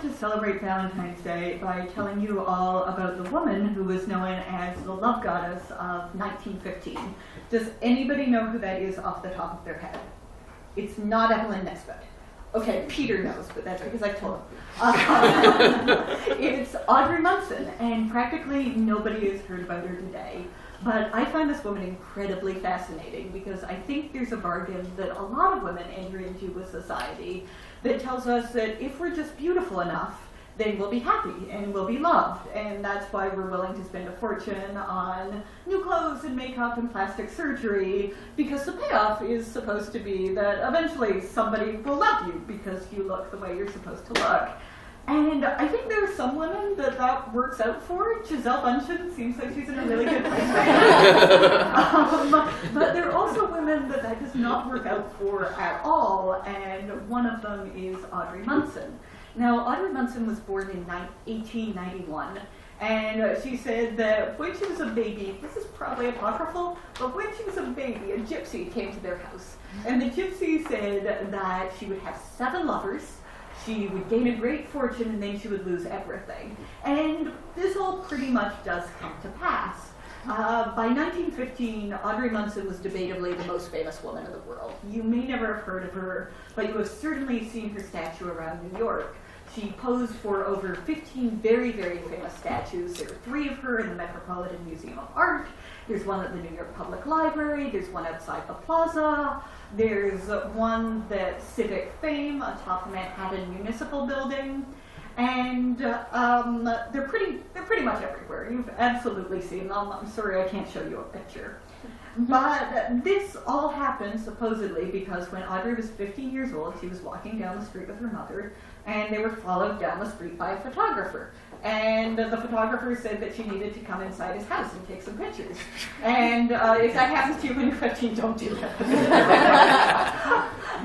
wanted to celebrate Valentine's Day by telling you all about the woman who was known as the love goddess of 1915. Does anybody know who that is off the top of their head? It's not Evelyn Nesbit. Okay, Peter knows, but that's because I told him. It's Audrey Munson, and practically nobody has heard about her today. But I find this woman incredibly fascinating because I think there's a bargain that a lot of women enter into with society that tells us that if we're just beautiful enough, then we'll be happy and we'll be loved. And that's why we're willing to spend a fortune on new clothes and makeup and plastic surgery, because the payoff is supposed to be that eventually somebody will love you because you look the way you're supposed to look. And I think there are some women that works out for. Giselle Bundchen seems like she's in a really good place right now. But there are also women that does not work out for at all, and one of them is Audrey Munson. Now, Audrey Munson was born in 1891, and she said that when she was a baby, this is probably apocryphal, but when she was a baby, a gypsy came to their house. And the gypsy said that she would have 7 lovers, she would gain a great fortune, and then she would lose everything. And this all pretty much does come to pass. By 1915, Audrey Munson was debatably the most famous woman in the world. You may never have heard of her, but you have certainly seen her statue around New York. She posed for over 15 very, very famous statues. There are 3 of her in the Metropolitan Museum of Art. There's one at the New York Public Library. There's one outside the Plaza. There's one that's Civic Fame atop the Manhattan Municipal Building. And they're pretty much everywhere. You've absolutely seen them. I'm sorry I can't show you a picture. But this all happened supposedly because when Audrey was 15 years old, she was walking down the street with her mother, and they were followed down the street by a photographer. And the photographer said that she needed to come inside his house and take some pictures. And if that happens to you when you're 15, don't do that.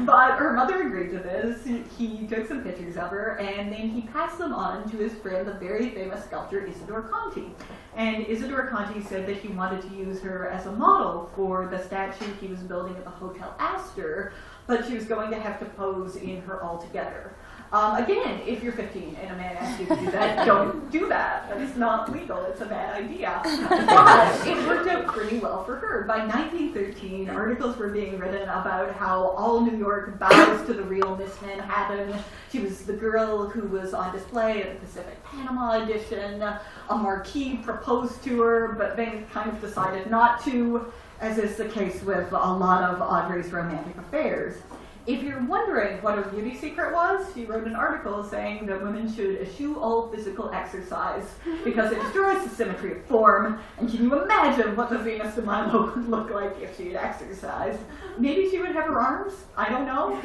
But her mother agreed to this. He took some pictures of her, and then he passed them on to his friend, the very famous sculptor Isidore Conti. And Isidore Conti said that he wanted to use her as a model for the statue he was building at the Hotel Astor, but she was going to have to pose in her altogether. Again, if you're 15 and a man asks you to do that, don't do that. That is not legal. It's a bad idea. But it worked out pretty well for her. By 1913, articles were being written about how all New York bows to the real Miss Manhattan. She was the girl who was on display at the Pacific Panama edition. A marquis proposed to her, but then kind of decided not to, as is the case with a lot of Audrey's romantic affairs. If you're wondering what her beauty secret was, she wrote an article saying that women should eschew all physical exercise because it destroys the symmetry of form. And can you imagine what the Venus de Milo would look like if she had exercised? Maybe she would have her arms? I don't know.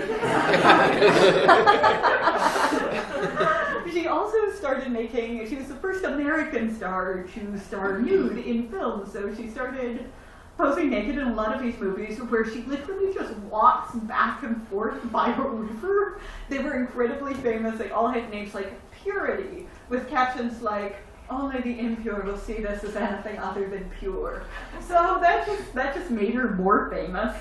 She also started she was the first American star to star nude in film, so she started posing naked in a lot of these movies where she literally just walks back and forth by a river. They were incredibly famous. They all had names like Purity, with captions like, only the impure will see this as anything other than pure. So that just made her more famous.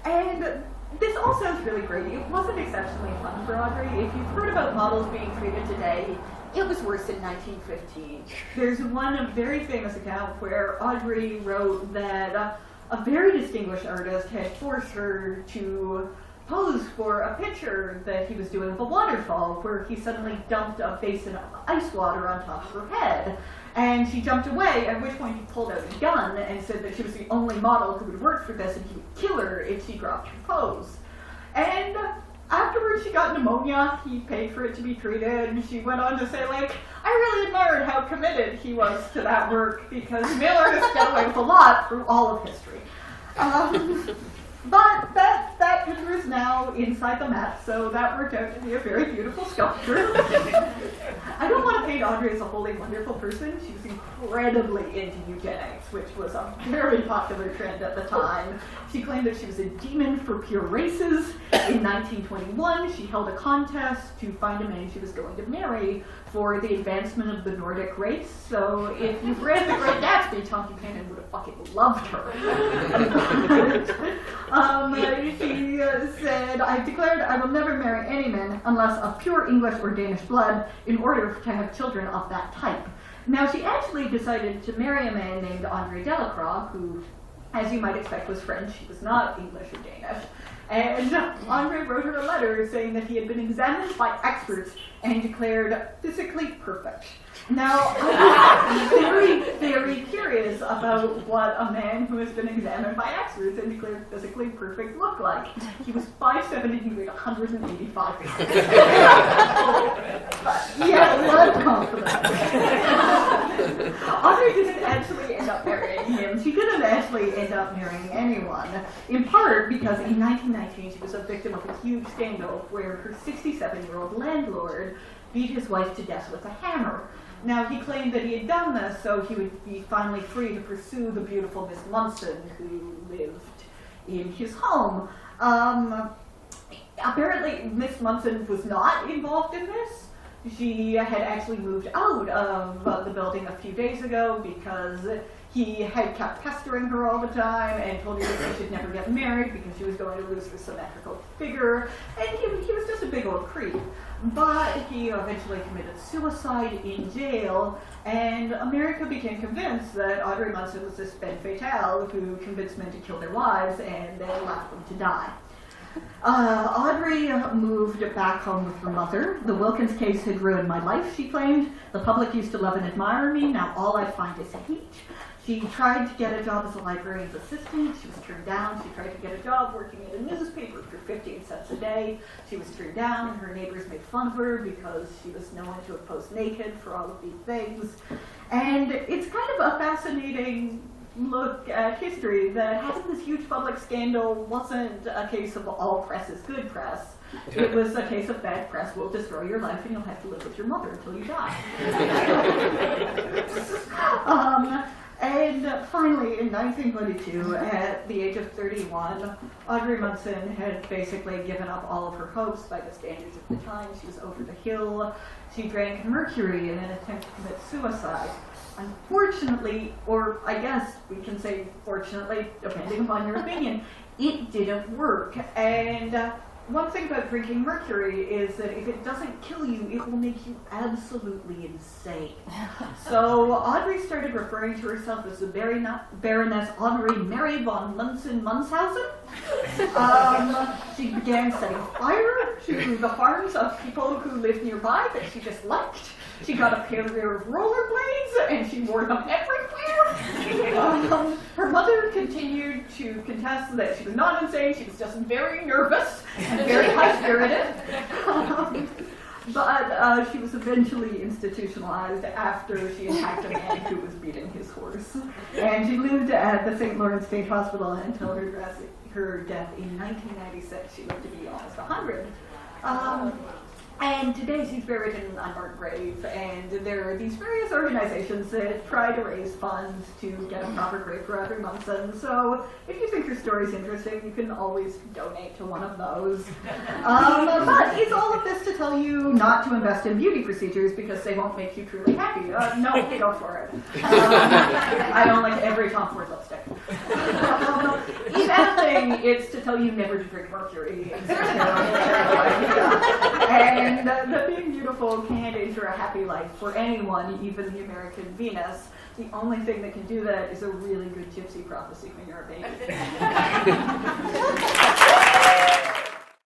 And this all sounds really great. It wasn't exceptionally fun for Audrey. If you've heard about models being treated today, it was worse in 1915. There's one very famous account where Audrey wrote that a very distinguished artist had forced her to pose for a picture that he was doing of a waterfall where he suddenly dumped a basin of ice water on top of her head. And she jumped away, at which point he pulled out a gun and said that she was the only model who would work for this and he would kill her if she dropped her pose. And afterwards, she got pneumonia. He paid for it to be treated. And she went on to say, I really admired how committed he was to that work because male artists get away with a lot through all of history. But that picture is now inside the Met, so that worked out to be a very beautiful sculpture. I don't want to paint Audrey as a wholly wonderful person. She was incredibly into eugenics, which was a very popular trend at the time. She claimed that she was a demon for pure races. In 1921, she held a contest to find a man she was going to marry for the advancement of the Nordic race. So if you've read The Great Gatsby, Tom Buchanan would have fucking loved her. She said, "I've declared I will never marry any man unless of pure English or Danish blood in order to have children of that type." Now, she actually decided to marry a man named Andre Delacroix, who, as you might expect, was French. He was not English or Danish. And Andre wrote her a letter saying that he had been examined by experts and declared physically perfect. Now, I was very, very curious about what a man who has been examined by experts and declared physically perfect looked like. He was 5'7" and he weighed 185 pounds. But he had a lot of confidence. Audrey didn't actually end up marrying him. She didn't actually end up marrying anyone, in part because in 1919 she was a victim of a huge scandal where her 67-year-old landlord beat his wife to death with a hammer. Now, he claimed that he had done this so he would be finally free to pursue the beautiful Miss Munson who lived in his home. Apparently, Miss Munson was not involved in this. She had actually moved out of the building a few days ago because he had kept pestering her all the time and told her that she should never get married because she was going to lose her symmetrical figure, and he was just a big old creep. But he eventually committed suicide in jail, and America became convinced that Audrey Munson was this femme fatale who convinced men to kill their wives and then left them to die. Audrey moved back home with her mother. The Wilkins case had ruined my life, she claimed. The public used to love and admire me. Now all I find is hate. She tried to get a job as a librarian's assistant. She was turned down. She tried to get a job working at a newspaper for 15 cents a day. She was turned down. Her neighbors made fun of her because she was known to have posed naked for all of these things. And it's kind of a fascinating look at history that having this huge public scandal wasn't a case of all press is good press. It was a case of bad press will destroy your life and you'll have to live with your mother until you die. And finally, in 1922, at the age of 31, Audrey Munson had basically given up all of her hopes by the standards of the time. She was over the hill. She drank mercury in an attempt to commit suicide. Unfortunately, or I guess we can say fortunately, depending upon your opinion, it didn't work. And one thing about drinking mercury is that if it doesn't kill you, it will make you absolutely insane. So Audrey started referring to herself as the Baroness Audrey Mary von Munchausen. She began setting fire to the farms of people who lived nearby that she disliked. She got a pair of rollerblades and she wore them everywhere. Her mother continued to contest that she was not insane, she was just very nervous and very high-spirited. But she was eventually institutionalized after she attacked a man who was beating his horse. And she lived at the St. Lawrence State Hospital until her death in 1996. She lived to be almost 100. And today she's buried in an unmarked grave, and there are these various organizations that try to raise funds to get a proper grave for Audrey Munson. So if you think her story's interesting, you can always donate to one of those. But is all of this to tell you not to invest in beauty procedures because they won't make you truly happy? No, go for it. I own like every Tom Ford lipstick. If anything, it's to tell you never to drink mercury. And that being beautiful can't ensure a happy life for anyone, even the American Venus. The only thing that can do that is a really good gypsy prophecy when you're a baby.